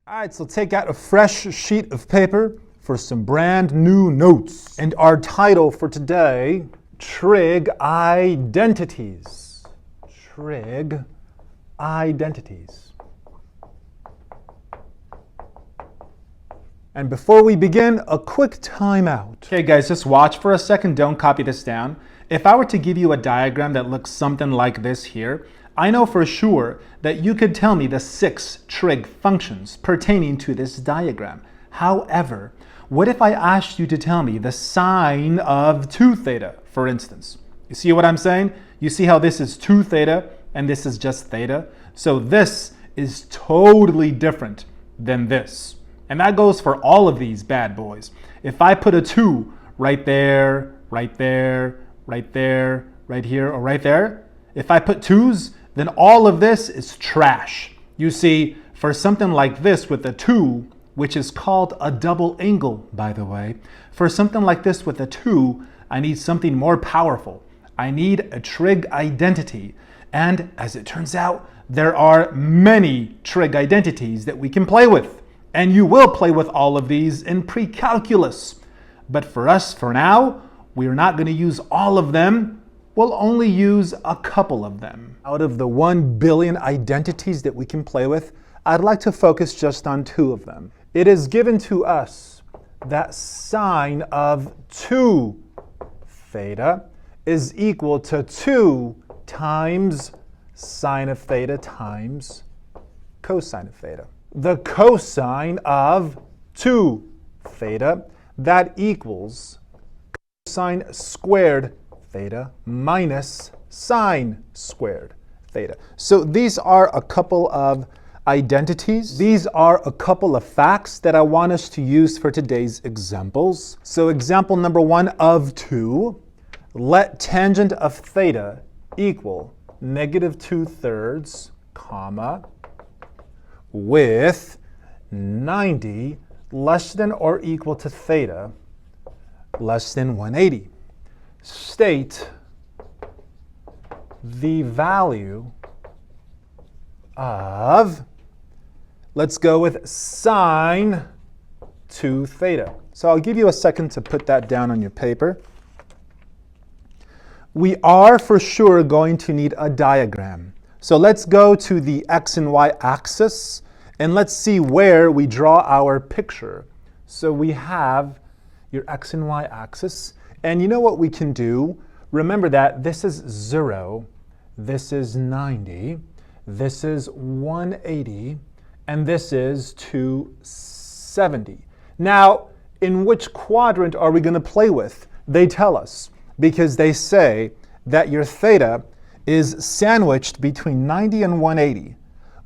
All right, so take out a fresh sheet of paper for some brand new notes. And our title for today, Trig Identities. Trig Identities. And before we begin, a quick timeout. Okay guys, just watch for a second, don't copy this down. If I were to give you a diagram that looks something like this here, I know for sure that you could tell me the 6 trig functions pertaining to this diagram. However, what if I asked you to tell me the sine of 2 theta, for instance? You see what I'm saying? You see how this is 2 theta and this is just theta? So this is totally different than this. And that goes for all of these bad boys. If I put a 2 right there, right there, right there, right here, or right there, if I put 2's, then all of this is trash. You see, for something like this with a 2, which is called a double angle, by the way, for something like this with a 2, I need something more powerful. I need a trig identity. And as it turns out, there are many trig identities that we can play with. And you will play with all of these in pre-calculus. But for us, for now, we are not going to use all of them. We'll only use a couple of them. Out of the 1 billion identities that we can play with, I'd like to focus just on 2 of them. It is given to us that sine of 2 theta is equal to 2 times sine of theta times cosine of theta. The cosine of 2 theta, that equals cosine squared theta minus sine squared theta. So these are a couple of identities. These are a couple of facts that I want us to use for today's examples. So example number 1 of 2, let tangent of theta equal negative 2/3, comma, with 90 less than or equal to theta less than 180. State the value of, let's go with sine 2 theta. So I'll give you a second to put that down on your paper. We are for sure going to need a diagram. So let's go to the x and y axis and let's see where we draw our picture. So we have your x and y axis. And you know what we can do? Remember that this is 0, this is 90, this is 180, and this is 270. Now, in which quadrant are we going to play with? They tell us, because they say that your theta is sandwiched between 90 and 180.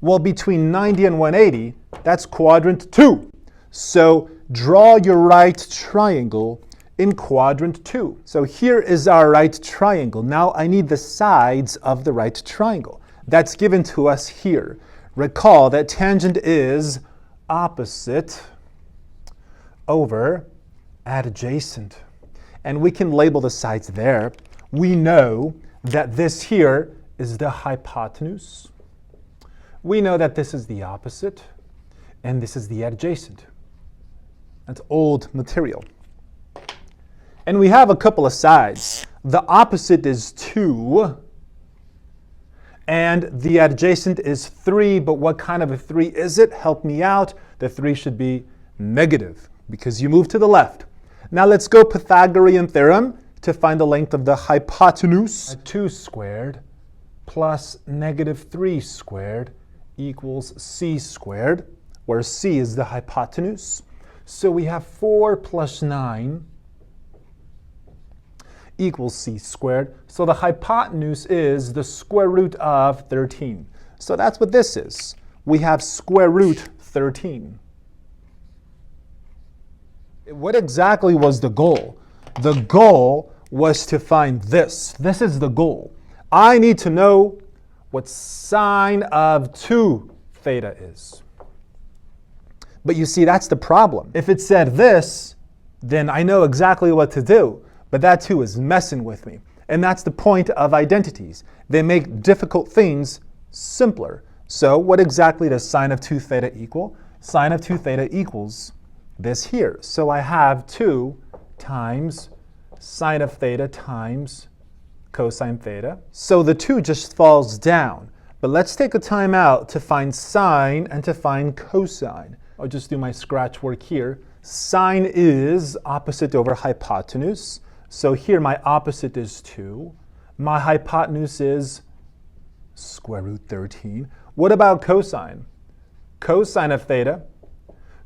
Well, between 90 and 180, that's quadrant 2. So draw your right triangle in quadrant 2. So here is our right triangle. Now I need the sides of the right triangle. That's given to us here. Recall that tangent is opposite over adjacent. And we can label the sides there. We know that this here is the hypotenuse. We know that this is the opposite, and this is the adjacent. That's old material. And we have a couple of sides. The opposite is 2, and the adjacent is 3, but what kind of a 3 is it? Help me out. The 3 should be negative, because you move to the left. Now let's go Pythagorean Theorem to find the length of the hypotenuse. 2 squared plus negative 3 squared equals c squared, where c is the hypotenuse. So we have 4 plus 9 equals c squared. So the hypotenuse is the square root of 13. So that's what this is. We have square root 13. What exactly was the goal? The goal was to find this. This is the goal. I need to know what sine of 2 theta is. But you see, that's the problem. If it said this, then I know exactly what to do. But that too is messing with me. And that's the point of identities. They make difficult things simpler. So what exactly does sine of 2 theta equal? Sine of 2 theta equals this here. So I have 2 times sine of theta times cosine theta. So the 2 just falls down. But let's take a time out to find sine and to find cosine. I'll just do my scratch work here. Sine is opposite over hypotenuse. So here my opposite is 2. My hypotenuse is square root 13. What about cosine? Cosine of theta.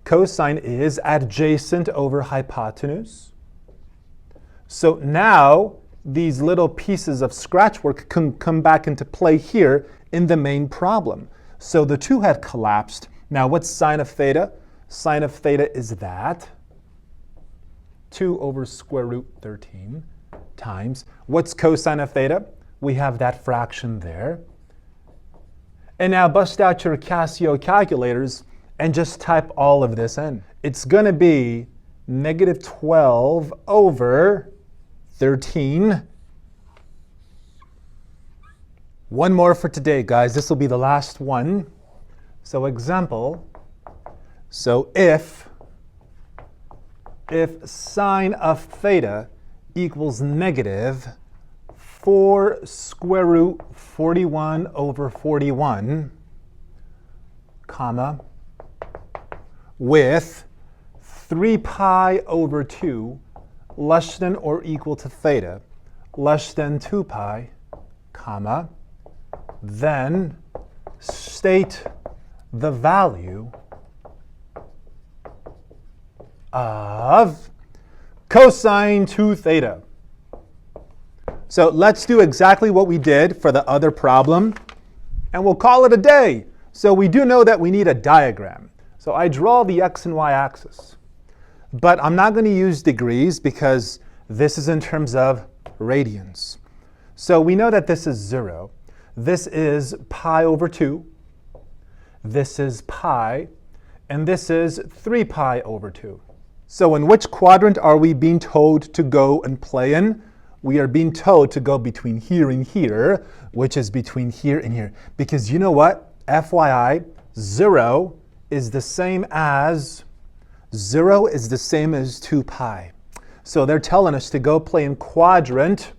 Cosine is adjacent over hypotenuse. So now these little pieces of scratch work can come back into play here in the main problem. So the 2 have collapsed. Now what's sine of theta? Sine of theta is that. 2 over square root 13 times. What's cosine of theta? We have that fraction there. And now bust out your Casio calculators and just type all of this in. It's going to be negative 12 over 13. One more for today, guys. This will be the last one. So example. So if sine of theta equals negative 4 square root 41 over 41, comma, with 3 pi over 2 less than or equal to theta, less than 2 pi, comma, then state the value of cosine 2 theta. So let's do exactly what we did for the other problem, and we'll call it a day. So we do know that we need a diagram. So I draw the x and y axis. But I'm not going to use degrees because this is in terms of radians. So we know that this is 0. This is pi over 2. This is pi. And this is 3 pi over 2. So in which quadrant are we being told to go and play in? We are being told to go between here and here, which is between here and here. Because you know what? FYI, 0 is the same as 2 pi. So they're telling us to go play in quadrant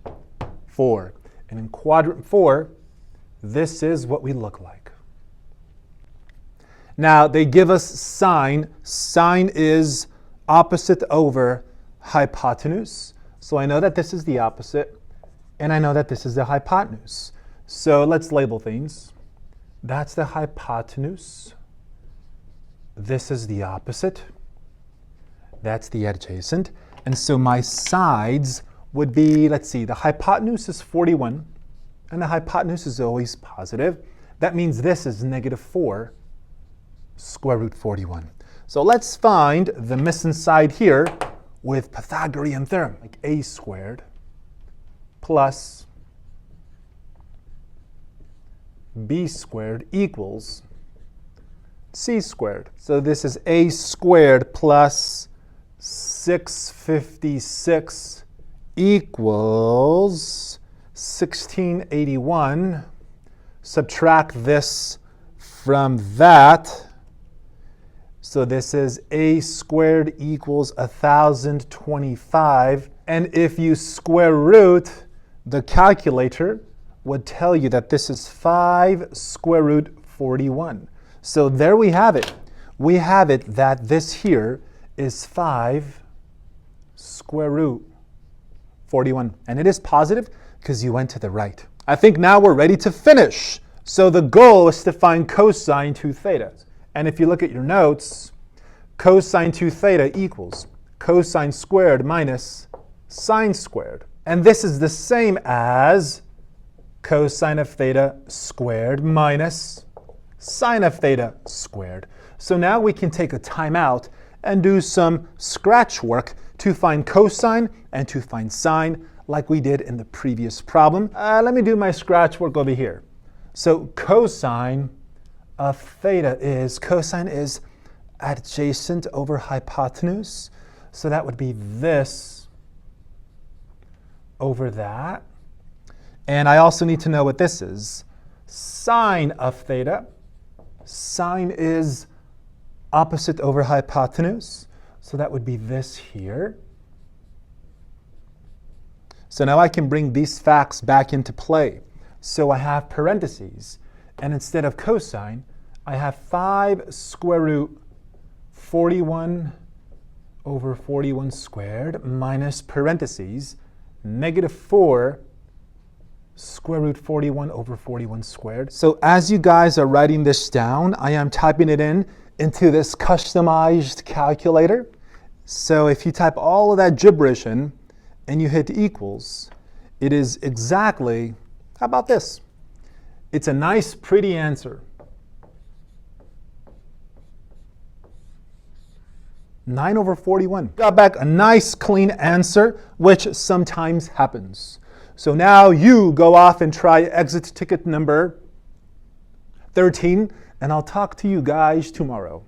4. And in quadrant 4, this is what we look like. Now, they give us sine. Sine is opposite over hypotenuse. So I know that this is the opposite, and I know that this is the hypotenuse. So let's label things. That's the hypotenuse. This is the opposite. That's the adjacent. And so my sides would be, let's see, the hypotenuse is 41, and the hypotenuse is always positive. That means this is negative 4 square root 41. So let's find the missing side here with Pythagorean Theorem, like a squared plus b squared equals c squared. So this is a squared plus 656 equals 1681. Subtract this from that. So this is a squared equals 1025. And if you square root, the calculator would tell you that this is 5 square root 41. So there we have it. We have it that this here is 5 square root 41. And it is positive because you went to the right. I think now we're ready to finish. So the goal is to find cosine 2 theta. And if you look at your notes, cosine 2 theta equals cosine squared minus sine squared. And this is the same as cosine of theta squared minus sine of theta squared. So now we can take a time out and do some scratch work to find cosine and to find sine like we did in the previous problem. Let me do my scratch work over here. So cosine of theta is, cosine is adjacent over hypotenuse. So that would be this over that. And I also need to know what this is. Sine of theta. Sine is opposite over hypotenuse. So that would be this here. So now I can bring these facts back into play. So I have parentheses. And instead of cosine, I have 5 square root 41 over 41 squared minus parentheses negative 4 square root 41 over 41 squared. So as you guys are writing this down, I am typing it into this customized calculator. So if you type all of that gibberish in and you hit equals, it is exactly, how about this? It's a nice, pretty answer. 9 over 41. Got back a nice, clean answer, which sometimes happens. So now you go off and try exit ticket number 13, and I'll talk to you guys tomorrow.